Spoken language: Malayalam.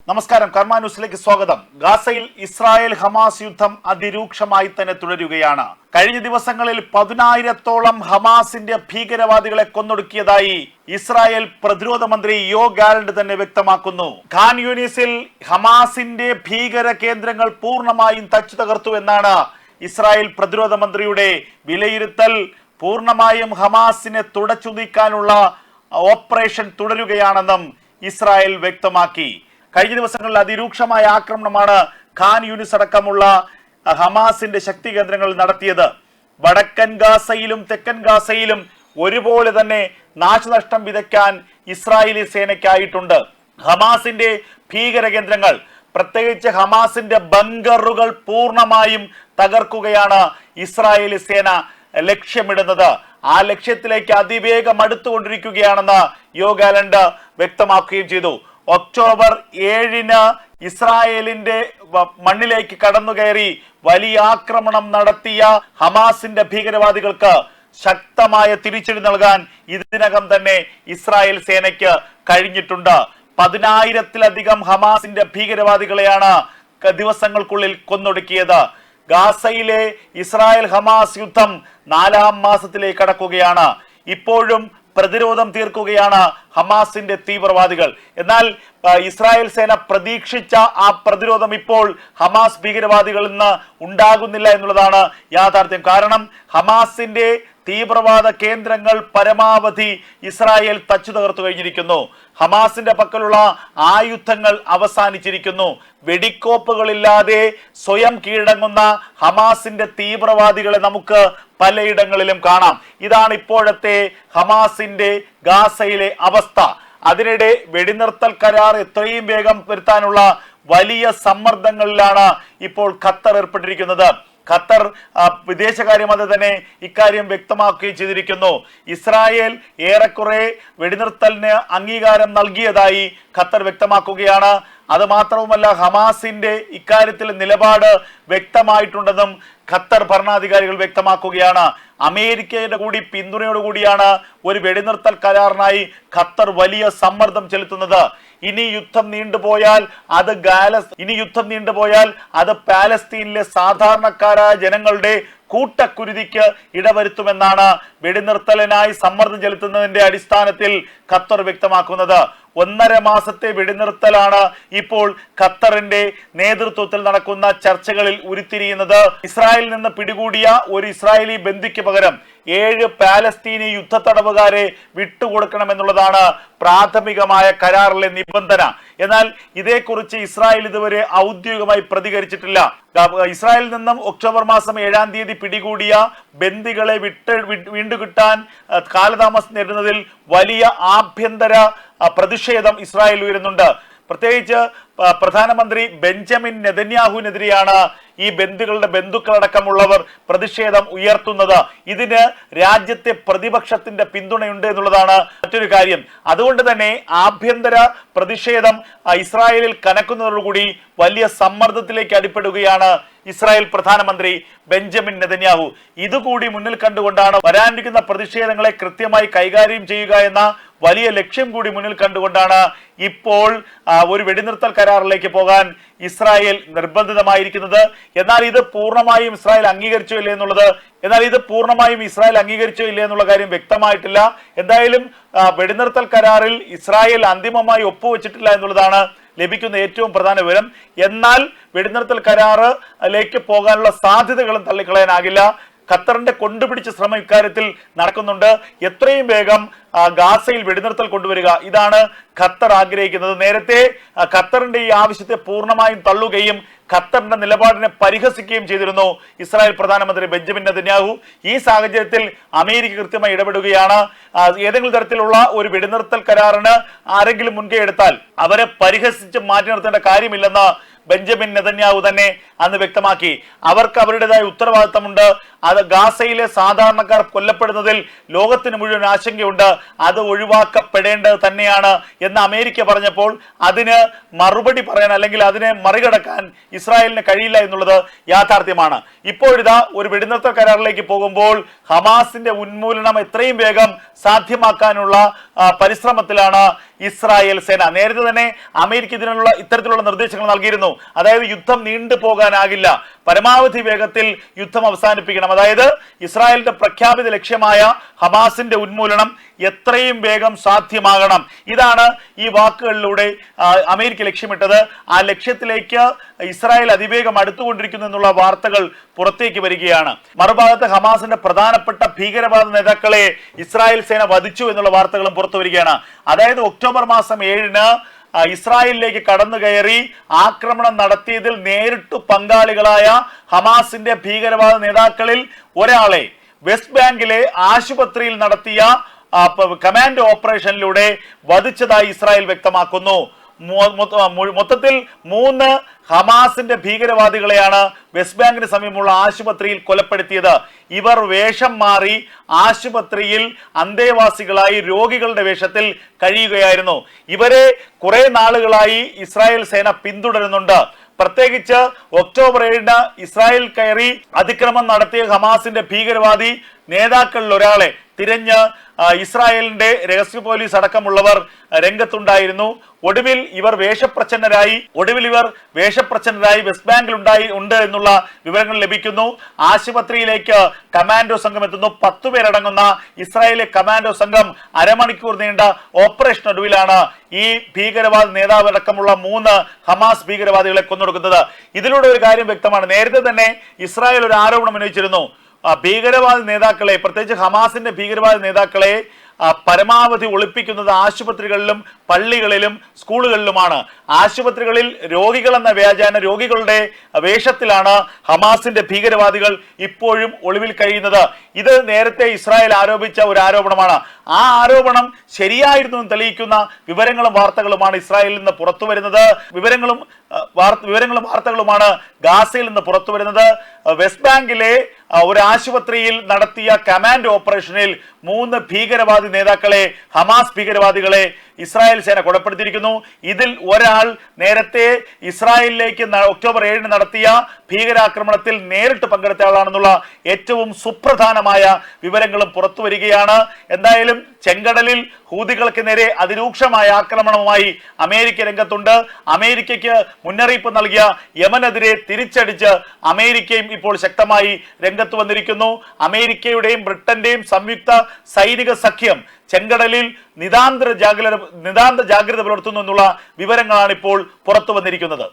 നമസ്കാരം, കർമ്മ ന്യൂസിലേക്ക് സ്വാഗതം. ഗാസയിൽ ഇസ്രായേൽ ഹമാസ് യുദ്ധം അതിരൂക്ഷമായി തന്നെ തുടരുകയാണ്. കഴിഞ്ഞ ദിവസങ്ങളിൽ 10,000-ഓളം ഹമാസിന്റെ ഭീകരവാദികളെ കൊന്നൊടുക്കിയതായി ഇസ്രായേൽ പ്രതിരോധ മന്ത്രി യോ ഗാലന്റ് തന്നെ വ്യക്തമാക്കുന്നു. ഖാൻ യൂനിസിൽ ഹമാസിന്റെ ഭീകര കേന്ദ്രങ്ങൾ പൂർണ്ണമായും തച്ചു തകർത്തു എന്നാണ് ഇസ്രായേൽ പ്രതിരോധ മന്ത്രിയുടെ വിലയിരുത്തൽ. പൂർണ്ണമായും ഹമാസിനെ തുടച്ചു നീക്കാനുള്ള ഓപ്പറേഷൻ തുടരുകയാണെന്നും ഇസ്രായേൽ വ്യക്തമാക്കി. കഴിഞ്ഞ ദിവസങ്ങളിൽ അതിരൂക്ഷമായ ആക്രമണമാണ് ഖാൻ യൂനിസ് അടക്കമുള്ള ഹമാസിന്റെ ശക്തി കേന്ദ്രങ്ങൾ നടത്തിയത്. വടക്കൻ ഗാസയിലും തെക്കൻ ഗാസയിലും ഒരുപോലെ തന്നെ നാശനഷ്ടം വിതയ്ക്കാൻ ഇസ്രായേലി സേനയ്ക്കായിട്ടുണ്ട്. ഹമാസിന്റെ ഭീകര കേന്ദ്രങ്ങൾ, പ്രത്യേകിച്ച് ഹമാസിന്റെ ബങ്കറുകൾ പൂർണ്ണമായും തകർക്കുകയാണ് ഇസ്രായേലി സേന ലക്ഷ്യമിടുന്നത്. ആ ലക്ഷ്യത്തിലേക്ക് അതിവേഗം അടുത്തുകൊണ്ടിരിക്കുകയാണെന്ന് യോ ഗാലന്റ് വ്യക്തമാക്കുകയും ചെയ്തു. ഒക്ടോബർ 7-ന് ഇസ്രായേലിന്റെ മണ്ണിലേക്ക് കടന്നുകയറി വലിയ ആക്രമണം നടത്തിയ ഹമാസിന്റെ ഭീകരവാദികൾക്ക് ശക്തമായ തിരിച്ചടി നൽകാൻ ഇതിനകം തന്നെ ഇസ്രായേൽ സേനയ്ക്ക് കഴിഞ്ഞിട്ടുണ്ട്. 10,000-ത്തിലധികം ഹമാസിന്റെ ഭീകരവാദികളെയാണ് ദിവസങ്ങൾക്കുള്ളിൽ കൊന്നൊടുക്കിയത്. ഗാസയിലെ ഇസ്രായേൽ ഹമാസ് യുദ്ധം 4-ാം മാസത്തിലേക്ക് കടക്കുകയാണ്. ഇപ്പോഴും പ്രതിരോധം തീർക്കുകയാണ് ഹമാസിന്റെ തീവ്രവാദികൾ. എന്നാൽ ഇസ്രായേൽ സേന പ്രതീക്ഷിച്ച ആ പ്രതിരോധം ഇപ്പോൾ ഹമാസ് ഭീകരവാദികളിൽ നിന്ന് ഉണ്ടാകുന്നില്ല എന്നുള്ളതാണ് യാഥാർത്ഥ്യം. കാരണം ഹമാസിന്റെ തീവ്രവാദ കേന്ദ്രങ്ങൾ പരമാവധി ഇസ്രായേൽ തച്ചു തകർത്തു കഴിഞ്ഞിരിക്കുന്നു. ഹമാസിന്റെ പക്കലുള്ള ആയുധങ്ങൾ അവസാനിച്ചിരിക്കുന്നു. വെടിക്കോപ്പുകളില്ലാതെ സ്വയം കീഴടങ്ങുന്ന ഹമാസിന്റെ തീവ്രവാദികളെ നമുക്ക് പലയിടങ്ങളിലും കാണാം. ഇതാണ് ഇപ്പോഴത്തെ ഹമാസിന്റെ ഗാസയിലെ അവസ്ഥ. അതിനിടെ വെടിനിർത്തൽ കരാർ എത്രയും വേഗം വരുത്താനുള്ള വലിയ സമ്മർദ്ദങ്ങളിലാണ് ഇപ്പോൾ ഖത്തർ ഏർപ്പെട്ടിരിക്കുന്നത്. ഖത്തർ വിദേശകാര്യമന്ത്രി തന്നെ ഇക്കാര്യം വ്യക്തമാക്കുകയും ചെയ്തിരിക്കുന്നു. ഇസ്രായേൽ ഏറെക്കുറെ വെടിനിർത്തലിന് അംഗീകാരം നൽകിയതായി ഖത്തർ വ്യക്തമാക്കുകയാണ്. അത് മാത്രവുമല്ല, ഹമാസിന്റെ ഇക്കാര്യത്തിൽ നിലപാട് വ്യക്തമായിട്ടുണ്ടെന്നും ഖത്തർ ഭരണാധികാരികൾ വ്യക്തമാക്കുകയാണ്. അമേരിക്കയുടെ കൂടി പിന്തുണയോടുകൂടിയാണ് ഒരു വെടിനിർത്തൽ കരാറിനായി ഖത്തർ വലിയ സമ്മർദ്ദം ചെലുത്തുന്നത്. ഇനി യുദ്ധം നീണ്ടുപോയാൽ അത് പാലസ്തീനിലെ സാധാരണക്കാരായ ജനങ്ങളുടെ കൂട്ടക്കുരുതിക്ക് ഇടവരുത്തുമെന്നാണ് വെടിനിർത്തലിനായി സമ്മർദ്ദം ചെലുത്തുന്നതിന്റെ അടിസ്ഥാനത്തിൽ ഖത്തർ വ്യക്തമാക്കുന്നത്. 1.5 മാസത്തെ വെടിനിർത്തലാണ് ഇപ്പോൾ ഖത്തറിന്റെ നേതൃത്വത്തിൽ നടക്കുന്ന ചർച്ചകളിൽ ഉരുത്തിരിയുന്നത്. ഇസ്രായേലിൽ നിന്ന് പിടികൂടിയ ഒരു ഇസ്രായേലി ബന്ദിക്ക് പകരം 7 പാലസ്തീനി യുദ്ധ തടവുകാരെ വിട്ടുകൊടുക്കണമെന്നുള്ളതാണ് പ്രാഥമികമായ കരാറിലെ നിബന്ധന. എന്നാൽ ഇതേക്കുറിച്ച് ഇസ്രായേൽ ഇതുവരെ ഔദ്യോഗികമായി പ്രതികരിച്ചിട്ടില്ല. ഇസ്രായേലിൽ നിന്നും ഒക്ടോബർ മാസം 7-ാം തീയതി പിടികൂടിയ ബന്ദികളെ വീണ്ടുകിട്ടാൻ കാലതാമസം നേരിടുന്നതിൽ വലിയ ആഭ്യന്തര പ്രതിഷേധം ഇസ്രായേൽ ഉയരുന്നുണ്ട്. പ്രത്യേകിച്ച് പ്രധാനമന്ത്രി ബെഞ്ചമിൻ നെതന്യാഹുവിനെതിരെയാണ് ഈ ബന്ദികളുടെ ബന്ധുക്കളടക്കമുള്ളവർ പ്രതിഷേധം ഉയർത്തുന്നത്. ഇതിന് രാജ്യത്തെ പ്രതിപക്ഷത്തിന്റെ പിന്തുണയുണ്ട് എന്നുള്ളതാണ് മറ്റൊരു കാര്യം. അതുകൊണ്ട് തന്നെ ആഭ്യന്തര പ്രതിഷേധം ഇസ്രായേലിൽ കനക്കുന്നതോടുകൂടി വലിയ സമ്മർദ്ദത്തിലേക്ക് അടിപ്പെടുകയാണ് ഇസ്രായേൽ പ്രധാനമന്ത്രി ബെഞ്ചമിൻ നെതന്യാഹു. ഇതുകൂടി മുന്നിൽ കണ്ടുകൊണ്ടാണ് വരാനിരിക്കുന്ന പ്രതിഷേധങ്ങളെ കൃത്യമായി കൈകാര്യം ചെയ്യുക എന്ന വലിയ ലക്ഷ്യം കൂടി മുന്നിൽ കണ്ടുകൊണ്ടാണ് ഇപ്പോൾ ഒരു വെടിനിർത്തൽ കരാറിലേക്ക് പോകാൻ ഇസ്രായേൽ നിർബന്ധിതമായിരിക്കുന്നത്. എന്നാൽ ഇത് പൂർണ്ണമായും ഇസ്രായേൽ അംഗീകരിച്ചോ ഇല്ലേ എന്നുള്ള കാര്യം വ്യക്തമായിട്ടില്ല. എന്തായാലും വെടിനിർത്തൽ കരാറിൽ ഇസ്രായേൽ അന്തിമമായി ഒപ്പുവെച്ചിട്ടില്ല എന്നുള്ളതാണ് ലഭിക്കുന്ന ഏറ്റവും പ്രധാന വിവരം. എന്നാൽ വെടിനിർത്തൽ കരാറിലേക്ക് പോകാനുള്ള സാധ്യതകളും തള്ളിക്കളയാനാകില്ല. ഖത്തറിന്റെ കൊണ്ടുപിടിച്ച ശ്രമം ഇക്കാര്യത്തിൽ നടക്കുന്നുണ്ട്. എത്രയും വേഗം ഗാസയിൽ വെടിനിർത്തൽ കൊണ്ടുവരിക, ഇതാണ് ഖത്തർ ആഗ്രഹിക്കുന്നത്. നേരത്തെ ഖത്തറിന്റെ ഈ ആവശ്യത്തെ പൂർണ്ണമായും തള്ളുകയും ഖത്തറിന്റെ നിലപാടിനെ പരിഹസിക്കുകയും ചെയ്തിരുന്നു ഇസ്രായേൽ പ്രധാനമന്ത്രി ബെഞ്ചമിൻ നെതന്യാഹു. ഈ സാഹചര്യത്തിൽ അമേരിക്ക കൃത്യമായി ഇടപെടുകയാണ്. ഏതെങ്കിലും തരത്തിലുള്ള ഒരു വെടിനിർത്തൽ കരാറിന് ആരെങ്കിലും മുൻകൈ എടുത്താൽ അവരെ പരിഹസിച്ച് മാറ്റി നിർത്തേണ്ട കാര്യമില്ലെന്ന് ബെഞ്ചമിൻ നെതന്യാഹു തന്നെ അന്ന് വ്യക്തമാക്കി. അവർക്ക് അവരുടേതായ ഉത്തരവാദിത്തമുണ്ട്. അത് ഗാസയിലെ സാധാരണക്കാർ കൊല്ലപ്പെടുന്നതിൽ ലോകത്തിന് മുഴുവൻ ആശങ്കയുണ്ട്, അത് ഒഴിവാക്കപ്പെടേണ്ടത് തന്നെയാണ് എന്ന് അമേരിക്ക പറഞ്ഞപ്പോൾ അതിന് മറുപടി പറയാൻ അല്ലെങ്കിൽ അതിനെ മറികടക്കാൻ ഇസ്രായേലിന് കഴിയില്ല എന്നുള്ളത് യാഥാർത്ഥ്യമാണ്. ഇപ്പോഴിതാ ഒരു വെടിനിർത്തൽ കരാറിലേക്ക് പോകുമ്പോൾ ഹമാസിന്റെ ഉന്മൂലനം എത്രയും വേഗം സാധ്യമാക്കാനുള്ള പരിശ്രമത്തിലാണ് ഇസ്രായേൽ സേന. നേരത്തെ തന്നെ അമേരിക്ക ഇത്തരത്തിലുള്ള നിർദ്ദേശങ്ങൾ നൽകിയിരുന്നു. അതായത് യുദ്ധം നീണ്ടുപോകാനാകില്ല, പരമാവധി വേഗത്തിൽ യുദ്ധം അവസാനിപ്പിക്കണം. അതായത് ഇസ്രായേലിന്റെ പ്രഖ്യാപിത ലക്ഷ്യമായ ഹമാസിന്റെ ഉന്മൂലനം എത്രയും വേഗം സാധ്യമാകണം. ഇതാണ് ഈ വാക്കുകളിലൂടെ അമേരിക്ക ലക്ഷ്യമിട്ടത്. ആ ലക്ഷ്യത്തിലേക്ക് ഇസ്രായേൽ അതിവേഗം അടുത്തുകൊണ്ടിരിക്കുന്നു എന്നുള്ള വാർത്തകൾ പുറത്തേക്ക് വരികയാണ്. മറുഭാഗത്ത് ഹമാസിന്റെ പ്രധാനപ്പെട്ട ഭീകരവാദ നേതാക്കളെ ഇസ്രായേൽ സേന വധിച്ചു എന്നുള്ള വാർത്തകളും പുറത്തു വരികയാണ്. അതായത് ഒക്ടോബർ മാസം 7-ന് ഇസ്രായേലിലേക്ക് കടന്നു കയറി ആക്രമണം നടത്തിയതിൽ നേരിട്ട് പങ്കാളികളായ ഹമാസിന്റെ ഭീകരവാദ നേതാക്കളിൽ ഒരാളെ വെസ്റ്റ് ബാങ്കിലെ ആശുപത്രിയിൽ നടത്തിയ കമാൻഡോ ഓപ്പറേഷനിലൂടെ വധിച്ചതായി ഇസ്രായേൽ വ്യക്തമാക്കുന്നു. മൊത്തത്തിൽ 3 ഹമാസിന്റെ ഭീകരവാദികളെയാണ് വെസ്റ്റ് ബാങ്കിന് സമീപമുള്ള ആശുപത്രിയിൽ കൊലപ്പെടുത്തിയത്. ഇവർ വേഷം മാറി ആശുപത്രിയിൽ അന്തേവാസികളായി രോഗികളുടെ വേഷത്തിൽ കഴിയുകയായിരുന്നു. ഇവരെ കുറെ നാളുകളായി ഇസ്രായേൽ സേന പിന്തുടരുന്നുണ്ട്. പ്രത്യേകിച്ച് ഒക്ടോബർ 7-ന് ഇസ്രായേൽ കയറി അതിക്രമം നടത്തിയ ഹമാസിന്റെ ഭീകരവാദി നേതാക്കളിൽ ഒരാളെ തിരഞ്ഞ് ഇസ്രായേലിന്റെ രഹസ്യ പോലീസ് അടക്കമുള്ളവർ രംഗത്തുണ്ടായിരുന്നു. ഒടുവിൽ ഇവർ വേഷപ്രച്ഛന്നരായി വെസ്റ്റ് ബാങ്കിൽ ഉണ്ട് എന്നുള്ള വിവരങ്ങൾ ലഭിക്കുന്നു. ആശുപത്രിയിലേക്ക് കമാൻഡോ സംഘം എത്തുന്നു. 10 പേരടങ്ങുന്ന ഇസ്രായേലിലെ കമാൻഡോ സംഘം അരമണിക്കൂർ നീണ്ട ഓപ്പറേഷൻ ഒടുവിലാണ് ഈ ഭീകരവാദ നേതാവ് അടക്കമുള്ള 3 ഹമാസ് ഭീകരവാദികളെ കൊന്നൊടുക്കുന്നത്. ഇതിലൂടെ ഒരു കാര്യം വ്യക്തമാണ്. നേരത്തെ തന്നെ ഇസ്രായേൽ ഒരു ആരോപണം ഉന്നയിച്ചിരുന്നു. ഭീകരവാദ നേതാക്കളെ, പ്രത്യേകിച്ച് ഹമാസിന്റെ ഭീകരവാദ നേതാക്കളെ പരമാവധി ഒളിപ്പിക്കുന്നത് ആശുപത്രികളിലും പള്ളികളിലും സ്കൂളുകളിലുമാണ്. ആശുപത്രികളിൽ രോഗികൾ എന്ന വ്യാജേന രോഗികളുടെ വേഷത്തിലാണ് ഹമാസിന്റെ ഭീകരവാദികൾ ഇപ്പോഴും ഒളിവിൽ കഴിയുന്നത്. ഇത് നേരത്തെ ഇസ്രായേൽ ആരോപിച്ച ഒരു ആരോപണമാണ്. ആ ആരോപണം ശരിയായിരുന്നു എന്ന് തെളിയിക്കുന്ന വിവരങ്ങളും വാർത്തകളുമാണ് ഇസ്രായേലിൽ നിന്ന് പുറത്തു വരുന്നത്. വിവരങ്ങളും വാർത്തകളുമാണ് ഗാസയിൽ നിന്ന് പുറത്തു വരുന്നത്. വെസ്റ്റ് ബാങ്കിലെ ഒരു ആശുപത്രിയിൽ നടത്തിയ കമാൻഡോ ഓപ്പറേഷനിൽ 3 ഭീകരവാദി നേതാക്കളെ, ഹമാസ് ഭീകരവാദികളെ ഇസ്രായേൽ സേന കൊലപ്പെടുത്തിയിരിക്കുന്നു. ഇതിൽ ഒരാൾ നേരത്തെ ഇസ്രായേലിലേക്ക് ഒക്ടോബർ 7-ന് നടത്തിയ ഭീകരാക്രമണത്തിൽ നേരിട്ട് പങ്കെടുത്ത ആളാണെന്നുള്ള ഏറ്റവും സുപ്രധാനമായ വിവരങ്ങളും പുറത്തു വരികയാണ്. എന്തായാലും ചെങ്കടലിൽ ഹൂതികൾക്ക് നേരെ അതിരൂക്ഷമായ ആക്രമണവുമായി അമേരിക്ക രംഗത്തുണ്ട്. അമേരിക്കയ്ക്ക് മുന്നറിയിപ്പ് നൽകിയ യമനെതിരെ തിരിച്ചടിച്ച് അമേരിക്കയും ഇപ്പോൾ ശക്തമായി രംഗത്ത് വന്നിരിക്കുന്നു. അമേരിക്കയുടെയും ബ്രിട്ടന്റെയും സംയുക്ത സൈനിക സഖ്യം ചെങ്കടലിൽ നിതാന്ത ജാഗ്രത പുലർത്തുന്നു എന്നുള്ള വിവരങ്ങളാണ് ഇപ്പോൾ പുറത്തു വന്നിരിക്കുന്നത്.